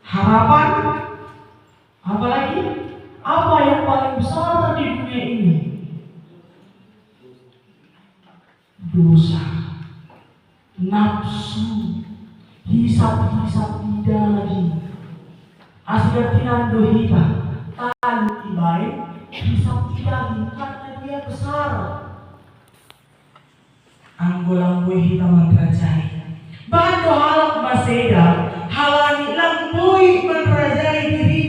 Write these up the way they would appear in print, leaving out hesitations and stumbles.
harapan, apalagi apa yang paling besar di dunia ini? Dosa, nafsu, hisap-hisap daging. Asyik tinando hita, talu ibai, hisap daging karena dia besar. Anggolang buih hita menterajai. Bando halak maseda, halani lampui menterajai diri,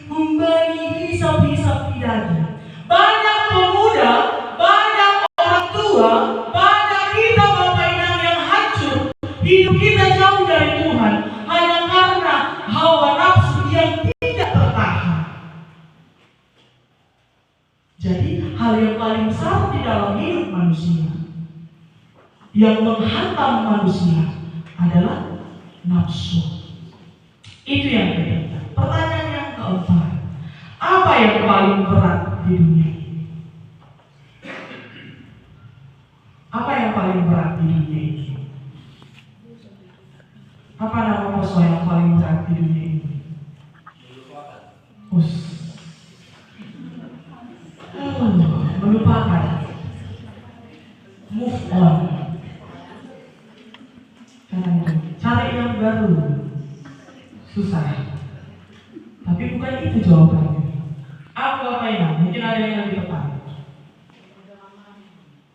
humbani hisap-hisap daging. Banyak pemuda, banyak orang tua, banyak kita bapak inang yang hancur, hidup kita jauh dari Tuhan, hanya karena hawa nafsu yang tidak tertahan. Jadi hal yang paling besar di dalam hidup manusia yang menghantam manusia adalah nafsu. Itu yang ketiga. Pertanyaan yang keempat, apa yang paling berat di dunia ini? Apa yang paling berat di dunia ini? Apa nama musuh yang paling berat di dunia ini? Melupakan. Move on. Cari yang baru. Susah. Tapi bukan itu jawabannya. Apa yang? Mungkin ada yang lebih tepat.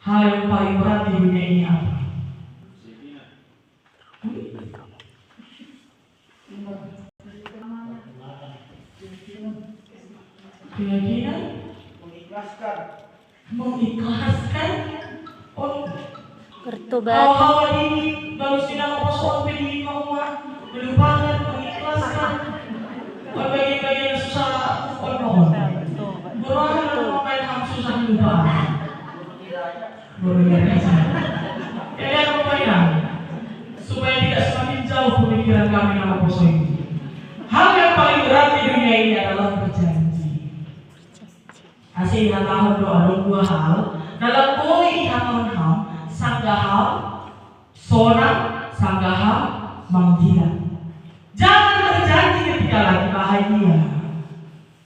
Hal yang paling berat di dunia ini apa? Keyakinan? Mengikhlaskan. Bertobat. Hawa ini baru sinar persoalan pedi bahwa melupakan, mengikhlaskan bagian-bagian susah mohon. Berwahan memakai ham susah lupa. Berbiasa. Jadi apa ya? Supaya tidak semakin jauh pemikiran kami nama poso ini. Hal yang paling berat di dunia ini adalah berjanji. Asih tahun doa dua hal dalam koi tahun ham. Sanggaham, sonam, sanggaham, manggilan. Jangan berjanji ketika lagi bahagia.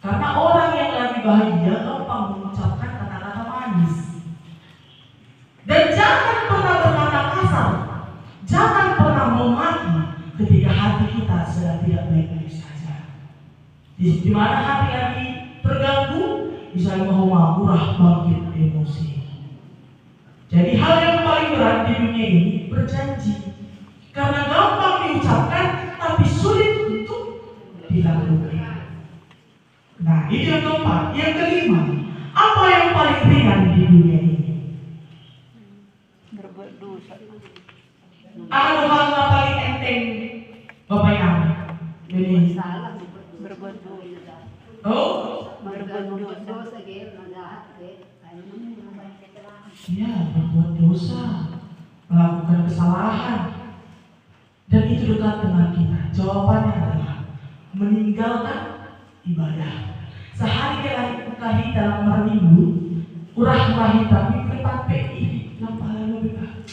Karena orang yang lagi bahagia gampang mengucapkan kata-kata manis. Dan jangan pernah berkata kasar. Jangan pernah memaki ketika hati kita sedang tidak baik-baik saja. Di mana hati lagi terganggu, bisa mau murah bangkit emosi. Jadi hal yang paling berat di dunia ini berjanji. Karena gampang diucapkan tapi sulit untuk dilakukan. Nah, itu yang keempat. Yang kelima, apa yang paling ringan di dunia ini? Berbuat dosa. Hal yang paling enteng, Bapak Yang? Ini Salah berbuat dosa. Oh? Berbuat dosa. Ya, berbuat dosa, melakukan kesalahan, dan itu dekat dengan kita. Jawabannya adalah meninggalkan ibadah. Sehari kali dalam minggu, urah-urahi tapi depan PI, lampa lalu bebas.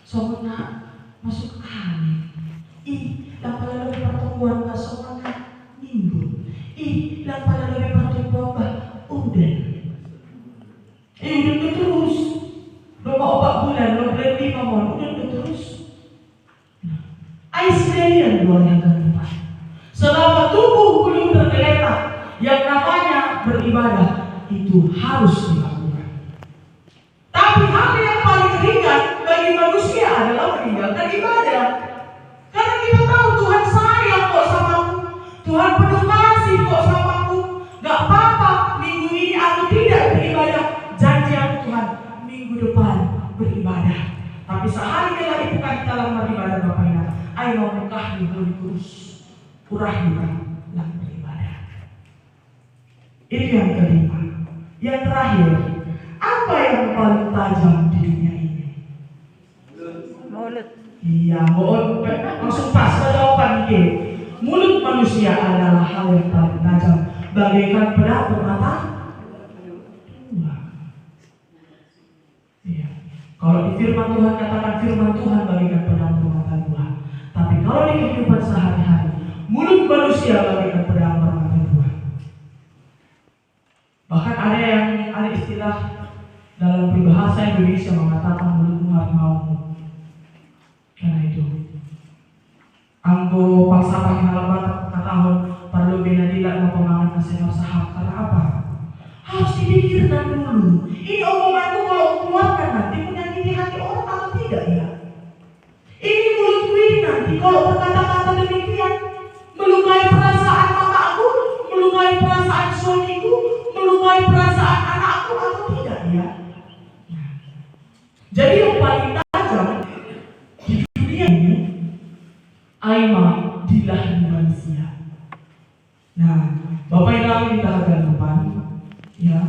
Soalnya masuk kami. Lampa lalu pertemuan soalnya minggu. Lampa lalu pertemuan udah. Udah terus. Lomba 4 bulan, lo berhenti ngomong, udah terus. Aisyah dua yang keempat. Selama tubuh belum tergeletak, yang namanya beribadah itu harus dilakukan. Tapi hal yang paling ringan bagi manusia adalah meninggalkan ibadah. Karena kita tahu Tuhan sayang kok sama aku, Tuhan penuh kasih kok sama aku. Gak apa-apa, minggu ini aku tidak beribadah. Janji aku Tuhan, minggu depan beribadah. Tapi sehari lagi bukan kita lama beribadah Bapak Ibu. Ayo mengkah di kurus, kurah juga lang beribadah. Itu yang kelima. Yang terakhir, apa yang paling tajam di dunia ini? Mulut. Iya, mulut. Langsung pas ke jawaban ini. Mulut manusia adalah hal yang paling tajam, bagaikan pedang bermata. Iya. Kalau di firman Tuhan katakan firman Tuhan bagaikan pedang bermata dua. Tapi kalau di kehidupan sehari-hari, mulut manusia bagaikan pedang bermata dua. Bahkan ada istilah dalam peribahasa Indonesia mengatakan mulutmu harimaumu. Karena itu, anggo falsafah yang halabat katahon perlu benadilat mempengaruhi nasional saham. Karena apa? Harus dipikirkan dulu. Ini omonganku kalau keluarkan nanti menyakiti hati orang atau tidak ya? Ini mulutku ini nanti kalau berkata-kata demikian melukai perasaan mamaku, melukai perasaan suamiku, melukai perasaan anakku atau tidak ya? Jadi yang paling tajam di dunia ini aima dilahi manusia. Nah, Bapak Ibu kita akan depan ya.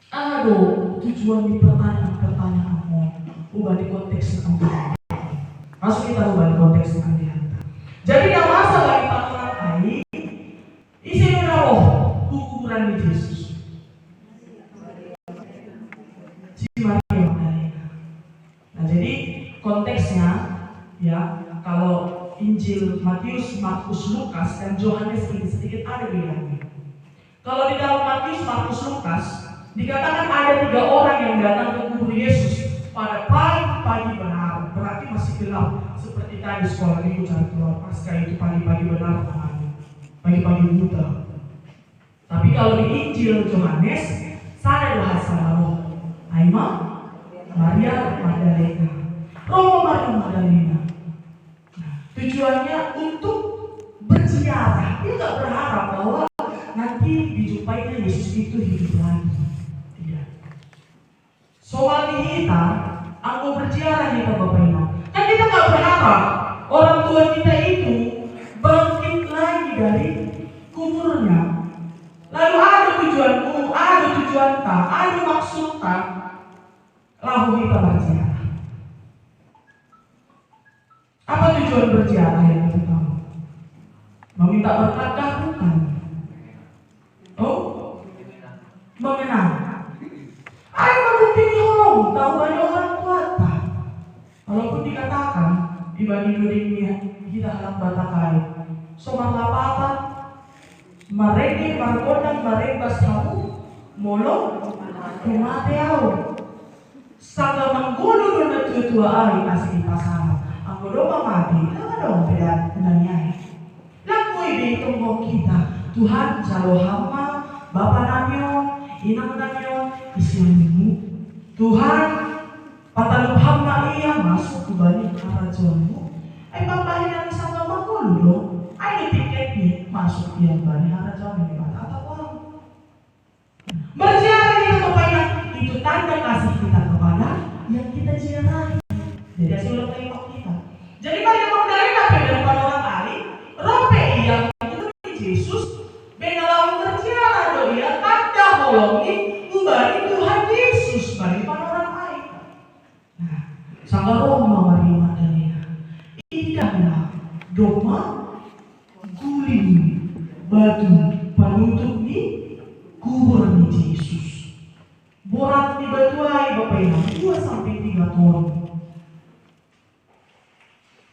Aduh, tujuan di pertanyaan-pertanyaanmu ubah di konteks yang masuk kita ubah di konteks yang jadi yang masalah kita orang ini isi roh kuburan di Yesus. Si Maria Magdalena. Nah, jadi konteksnya ya, kalau Injil Matius, Markus, Lukas dan Yohanes ini sedikit ada bedanya. Kalau di dalam Matius, Markus, Lukas dikatakan ada 3 orang yang datang ke kubur Yesus pada pagi-pagi benar, berarti masih gelap seperti tadi sekolah minggu cari telur pasca itu pagi-pagi benar namanya, pagi-pagi buta. Tapi kalau di Injil Yohanes sana dua hasanah Aima Maria Magdalena, Romo Maria Magdalena. Nah, tujuannya untuk berziarah. Dia nggak berharap bahwa nanti dijumpainya Yesus itu hidup lagi. Soal kita, aku berziarah kita Bapak Ibu. Kan kita nggak berharap orang tua kita itu bangkit lagi dari kuburnya. Lalu ada tujuanmu, ada tujuan tak, ada maksud tak, lalu kita berziarah. Apa tujuan berziarah yang kita tahu? Meminta berkat bukan? Oh, mengenang. Ayo membukti holong, tahu banyak orang tua tak. Walaupun dikatakan dibanding dunia kita halang batakai. Somar lapatan, mereka markodang mereka kamu molo kumateau. Sangga menggulu dengan tua ari asli pasangan. Aku doa mati, apa dong beda nanya. Laku ini tunggu kita Tuhan jalo hama Bapak Namyo Inang Namyo isianmu Tuhan patalup hamba iya masuk ke banyak kerajaanmu. Papahin ang isang magulo dong. Ay tiket nih masuk yang banyak kerajaanmu di mata atau orang. Berziarah kita kepada itu tanda kasih kita kepada yang kita ziarahi. Jadi hasil tembak kita. Jadi Maria Magdalena pada orang lain rope yang Yesus benalawan berziarah do dia kata holongi ubari Tuhan Yesus bagi orang lain. Nah, sangga Roma Maria Magdalena ini karena dogma guling batu penutup di kubur Yesus. Borat di batu ay Bapak Ibu 2 sampai 3 ton.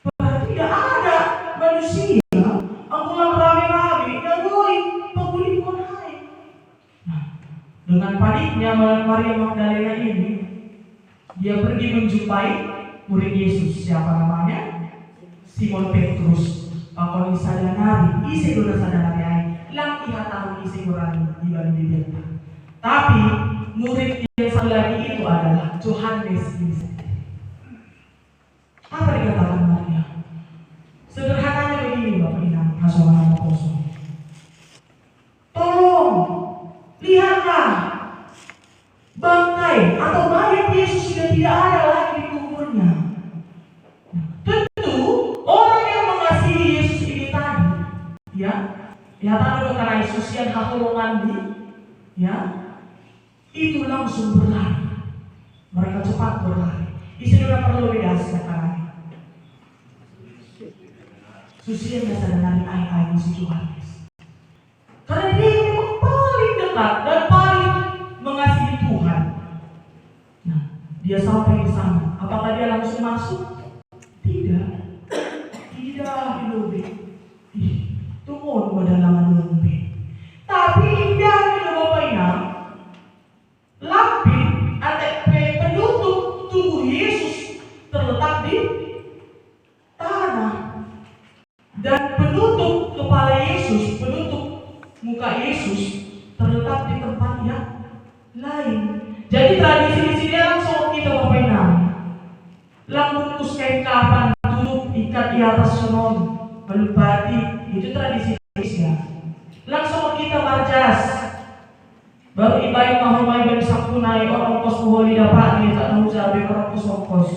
Berarti tidak ada manusia angkulan rame-rame nagoi pagulingkon hai. Nah, dengan paniknya Maria Magdalena ini dia pergi menjumpai murid Yesus. Siapa namanya? Simon Petrus. Pakoni sadanari, isi dona sadanari ay. Lang iha tahu isi kurang dibanding dia. Tapi murid yang satu lagi itu adalah Yohanes ini. Apa dikatakan Maria? Sederhananya begini Bapak Inang, Hasoman kosong. Tolong, lihatlah bangkai atau mayat Yesus sudah tidak ada lagi di kuburnya. Tentu orang yang mengasihi Yesus ini tadi, ya, tadi karena Yesus yang haholongan di, ya, itu langsung berlari. Mereka cepat berlari. Isi sudah perlu beda sekarang. Susian yang sadari ayah si Yohanes. Karena dia memang paling dekat dan paling mengasihi Tuhan. Nah, dia sampai di sana. Apakah dia langsung masuk? Tidak. Tidak di lobi. Dan penutup kepala Yesus, penutup muka Yesus terletak di tempat yang lain. Jadi tradisi di sini langsung kita berpindah. Bungkus kain kapan, tutup ikat di atas sonon, melupati, itu tradisi Indonesia. Langsung kita marjas. Baru ibain mahomai dan sakunai orang kos muholi dapat ni tak tahu jabe orang kos.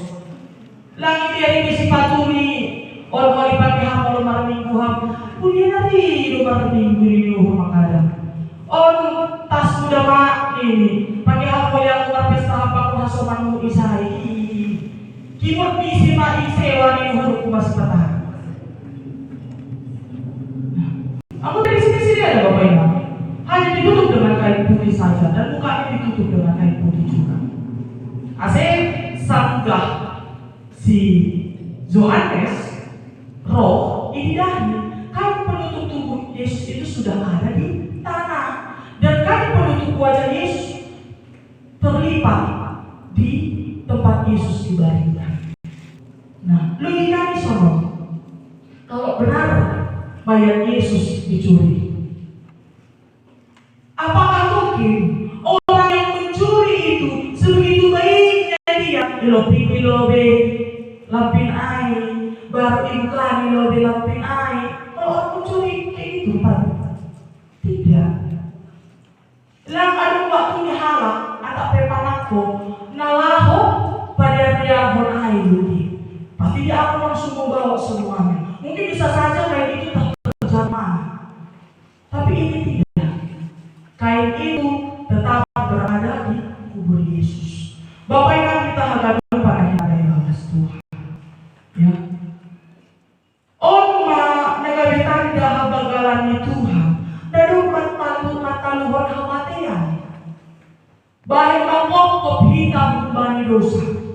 Langit dia di sipaturi orang kali pakai hamal marminggu ham. Punya nari lumar minggu ini makada. On tas muda mak ini pakai hamal yang luar pesta apa ku hasomanmu isai. Kimot bisi mak isewa ni huruf masih patah. Aku dari sini ada Bapak Ibu. Hanya ditutup dengan kain putih saja dan mukanya ditutup dengan kain putih juga. Asal sanggah si Yohanes roh ini dari kain penutup tubuh Yesus itu sudah ada di tanah dan kain penutup wajah Yesus terlipat di tempat Yesus dibaringkan. Nah, logikanya sono. Kalau benar mayat Yesus dicuri, apakah mungkin orang yang mencuri itu sebegitu baiknya dia lopi lobe lapin air baru iklan lobe lapin air? Kalau orang mencuri kayak gitu Pak? Tidak. Lang ada waktunya halak ada pemanako nalaho pada riahon air ini. Pasti dia akan langsung membawa semuanya. Mungkin bisa saja kayak itu tak terjamah, tapi ini tidak. Kain itu tetap berada di kubur Yesus. Bapak yang kita hadapi pada hari yang Tuhan. Ya. Oma nagabitan dah bagalan ni Tuhan. Dalam mata luhur kematian. Baik bangkok hitam bani dosa.